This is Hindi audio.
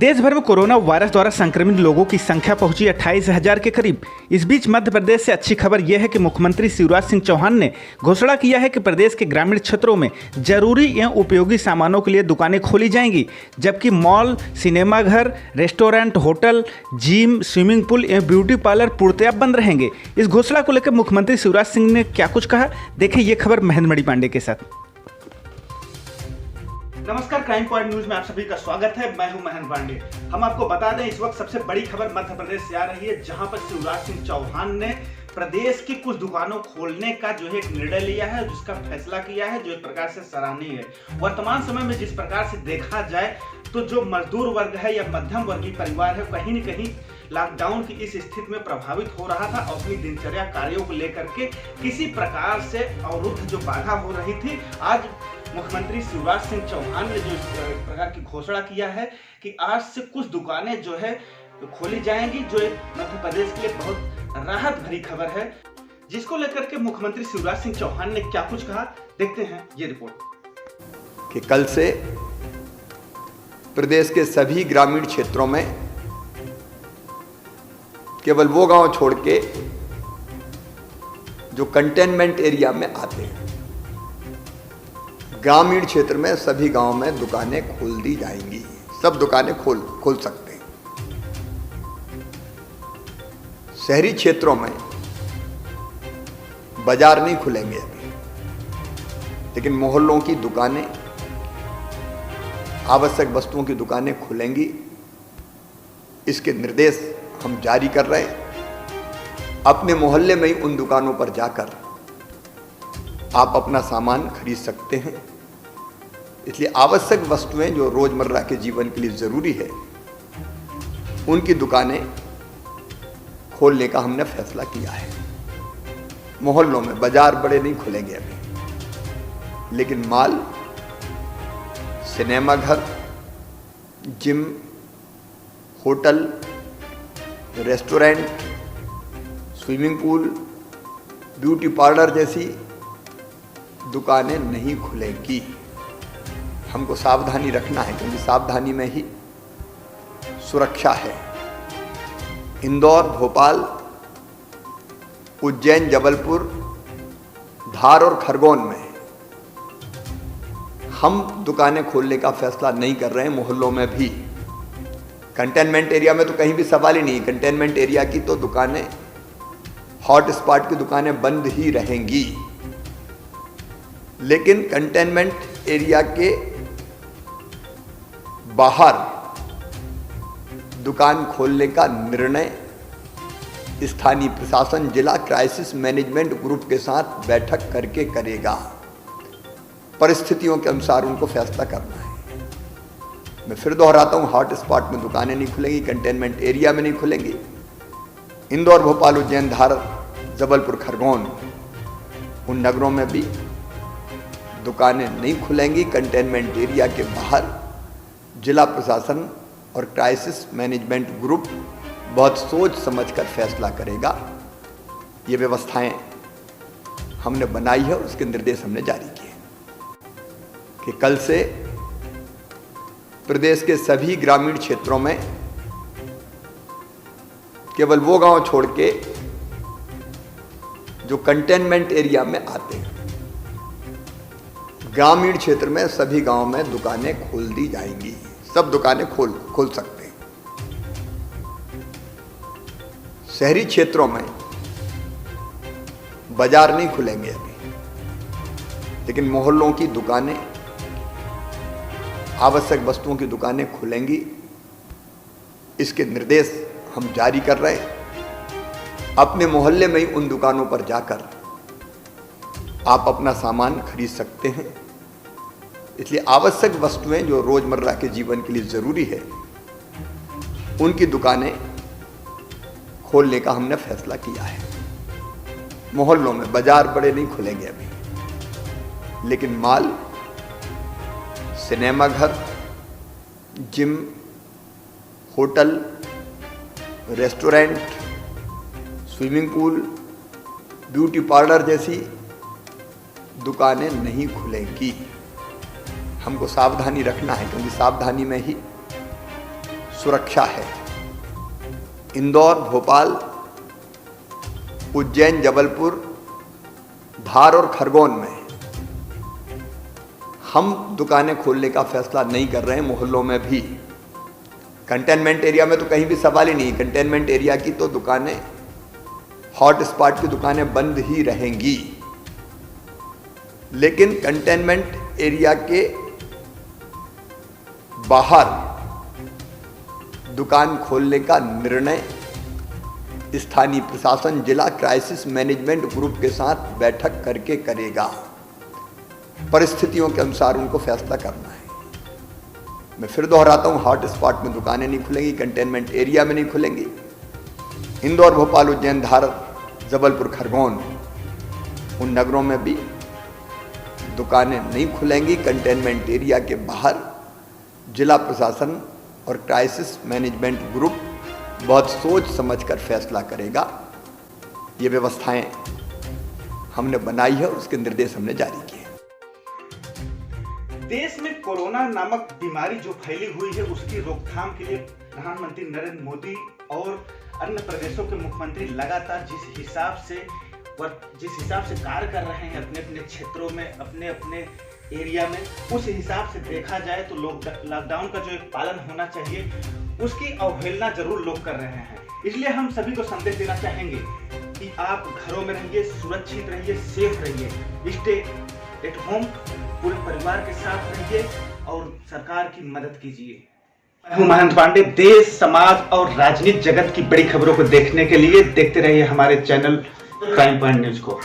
देश भर में कोरोना वायरस द्वारा संक्रमित लोगों की संख्या पहुंची 28,000 के करीब। इस बीच मध्य प्रदेश से अच्छी खबर यह है कि मुख्यमंत्री शिवराज सिंह चौहान ने घोषणा किया है कि प्रदेश के ग्रामीण क्षेत्रों में जरूरी एवं उपयोगी सामानों के लिए दुकानें खोली जाएंगी, जबकि मॉल, सिनेमाघर, restaurant, hotel, gym, swimming pool एवं ब्यूटी पार्लर पूर्णतया बंद रहेंगे। इस घोषणा को लेकर मुख्यमंत्री शिवराज सिंह ने क्या कुछ कहा, देखिए ये खबर महेंद्र मणि पांडे के साथ। नमस्कार, क्राइम पॉइंट न्यूज में आप सभी का स्वागत है। मैं हूं महेंद्र पांडे। हम आपको बता दें, इस वक्त सबसे बड़ी खबर मध्य प्रदेश से आ रही है, जहां पर शिवराज सिंह चौहान ने प्रदेश की कुछ दुकानों खोलने का जो है एक निर्णय लिया है, जिसका फैसला किया है, जो एक प्रकार से सराहनीय है। वर्तमान समय में जिस प्रकार से देखा जाए तो जो मजदूर वर्ग है या मध्यम वर्गीय परिवार है, कहीं न कहीं लॉकडाउन की इस स्थिति में प्रभावित हो रहा था और अपनी दिनचर्या कार्यों को लेकर के किसी प्रकार से अवरुद्ध जो बाधा हो रही थी। आज मुख्यमंत्री शिवराज सिंह चौहान ने जो इस प्रकार की घोषणा किया है कि आज से कुछ दुकानें जो है खोली जाएंगी, जो एक मध्य प्रदेश के लिए बहुत राहत भरी खबर है, जिसको लेकर के मुख्यमंत्री शिवराज सिंह चौहान ने क्या कुछ कहा, देखते हैं ये रिपोर्ट। कि कल से प्रदेश के सभी ग्रामीण क्षेत्रों में केवल वो गांव छोड़ के जो कंटेनमेंट एरिया में आते हैं, ग्रामीण क्षेत्र में सभी गांव में दुकानें खोल दी जाएंगी। सब दुकानें खोल सकते हैं। शहरी क्षेत्रों में बाजार नहीं खुलेंगे अभी, लेकिन मोहल्लों की दुकानें, आवश्यक वस्तुओं की दुकानें खुलेंगी। इसके निर्देश हम जारी कर रहे हैं। अपने मोहल्ले में ही उन दुकानों पर जाकर आप अपना सामान खरीद सकते हैं। इसलिए आवश्यक वस्तुएं जो रोजमर्रा के जीवन के लिए जरूरी है, उनकी दुकानें खोलने का हमने फैसला किया है। मोहल्लों में बाजार बड़े नहीं खुलेंगे अभी, लेकिन मॉल, सिनेमाघर, gym, hotel, restaurant, swimming pool, beauty parlour जैसी दुकानें नहीं खुलेंगी। हमको सावधानी रखना है, क्योंकि सावधानी में ही सुरक्षा है। इंदौर, भोपाल, उज्जैन, जबलपुर, धार और खरगोन में हम दुकानें खोलने का फैसला नहीं कर रहे हैं। मोहल्लों में भी, कंटेनमेंट एरिया में तो कहीं भी सवाल ही नहीं। कंटेनमेंट एरिया की तो दुकानें, हॉट स्पॉट की दुकानें बंद ही रहेंगी, लेकिन कंटेनमेंट एरिया के बाहर दुकान खोलने का निर्णय स्थानीय प्रशासन जिला क्राइसिस मैनेजमेंट ग्रुप के साथ बैठक करके करेगा। परिस्थितियों के अनुसार उनको फैसला करना है। मैं फिर दोहराता हूं, हॉट स्पॉट में दुकानें नहीं खुलेंगी, कंटेनमेंट एरिया में नहीं खुलेंगी। इंदौर, भोपाल, उज्जैन, धार, जबलपुर, खरगोन, उन नगरों में भी दुकानें नहीं खुलेंगी। कंटेनमेंट एरिया के बाहर जिला प्रशासन और क्राइसिस मैनेजमेंट ग्रुप बहुत सोच समझकर फैसला करेगा। ये व्यवस्थाएं हमने बनाई है और उसके निर्देश हमने जारी किए कि कल से प्रदेश के सभी ग्रामीण क्षेत्रों में केवल वो गांव छोड़ के जो कंटेनमेंट एरिया में आते हैं, ग्रामीण क्षेत्र में सभी गांव में दुकानें खोल दी जाएंगी। सब दुकानें खोल सकते हैं। शहरी क्षेत्रों में बाजार नहीं खुलेंगे अभी, लेकिन मोहल्लों की दुकानें, आवश्यक वस्तुओं की दुकानें खुलेंगी। इसके निर्देश हम जारी कर रहे हैं। अपने मोहल्ले में ही उन दुकानों पर जाकर आप अपना सामान खरीद सकते हैं। इसलिए आवश्यक वस्तुएं जो रोजमर्रा के जीवन के लिए जरूरी है, उनकी दुकानें खोलने का हमने फैसला किया है। मोहल्लों में बाजार बड़े नहीं खुलेंगे अभी, लेकिन मॉल, सिनेमाघर, gym, hotel, restaurant, swimming pool, beauty parlour जैसी दुकानें नहीं खुलेंगी। हमको सावधानी रखना है, क्योंकि सावधानी में ही सुरक्षा है। इंदौर, भोपाल, उज्जैन, जबलपुर, धार और खरगोन में हम दुकानें खोलने का फैसला नहीं कर रहे हैं। मोहल्लों में भी, कंटेनमेंट एरिया में तो कहीं भी सवाल ही नहीं। कंटेनमेंट एरिया की तो दुकानें, हॉट स्पॉट की दुकानें बंद ही रहेंगी। लेकिन कंटेनमेंट एरिया के बाहर दुकान खोलने का निर्णय स्थानीय प्रशासन जिला क्राइसिस मैनेजमेंट ग्रुप के साथ बैठक करके करेगा। परिस्थितियों के अनुसार उनको फैसला करना है। मैं फिर दोहराता हूँ, हॉट स्पॉट में दुकानें नहीं खुलेंगी, कंटेनमेंट एरिया में नहीं खुलेंगी। इंदौर, भोपाल, उज्जैन, धार, जबलपुर, खरगोन, उन नगरों में भी दुकानें नहीं खुलेंगी। कंटेनमेंट एरिया के बाहर जिला प्रशासन और क्राइसिस मैनेजमेंट ग्रुप बहुत सोच समझकर फैसला करेगा। ये व्यवस्थाएं हमने बनाई है और उसके निर्देश हमने जारी किए। देश में कोरोना नामक बीमारी जो फैली हुई है, उसकी रोकथाम के लिए प्रधानमंत्री नरेंद्र मोदी और अन्य प्रदेशों के मुख्यमंत्री लगातार जिस हिसाब से कार्य कर रहे हैं अपने अपने क्षेत्रों में, अपने अपने एरिया में, उस हिसाब से देखा जाए तो लॉकडाउन का जो एक पालन होना चाहिए उसकी अवहेलना जरूर लोग कर रहे हैं। इसलिए हम सभी को संदेश देना चाहेंगे कि आप घरों में रहिए, सुरक्षित रहिए, सेफ रहिए, स्टे एट होम, पूरे परिवार के साथ रहिए और सरकार की मदद कीजिए। मैं हूं महंत पांडे। देश, समाज और राजनीतिक जगत की बड़ी खबरों को देखने के लिए देखते रहिए हमारे चैनल क्राइम पॉइंट न्यूज को।